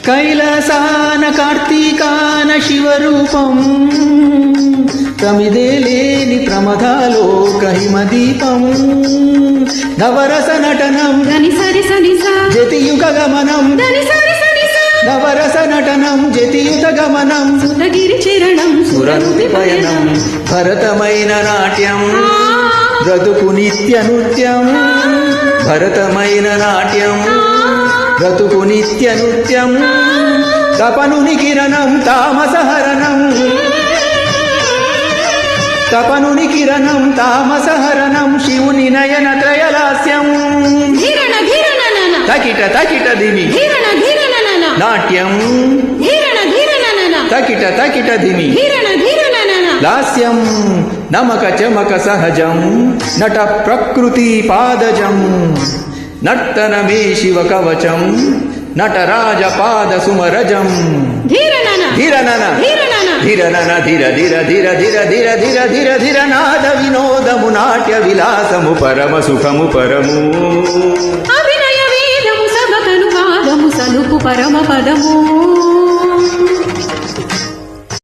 కైలాసాన కార్తీకాన శివరూపం ప్రమిదే లేని ప్రమదాలోక హిమదీపం నవరస నటనం దని సరి సని సా జతియుగ గమనం దని సరి సని సా నవరస నటనం జతియుత గమనం సుతగిరి చరణం సురనుతి పయనం భరతమైన నాట్యం బ్రతుకు నిత్య నృత్యం భరతమైన నాట్యం బ్రతుకు నిత్య నృత్యం తపనుని కిరణం తామసహరణం తపనుని కిరణం తామసహరణం శివుని నయన త్రయలాస్యం ధీరణ ధీరణ నన తకిట తకిట దిమి ధీరణ ధీరణ నన నాట్యం ధీరణ ధీరణ నన తకిట తకిట దిమి ధీరణ ధీరణ నన లాస్యం నమక చమక సహజం నట ప్రకృతి పాదజం నర్తనమే శివ కవచం నటరాజ పాద సుమరజం ధీరణ ధీరనన ధీరణ ధీరనన ధీర ధీర ధీర ధీర ధీర ధీర ధీర ధీర నాద వినోదము నాట్య విలాసము పరమ సుఖము పరము అభినయ వేదము సభకను వాదము సలుపు పరమ పదము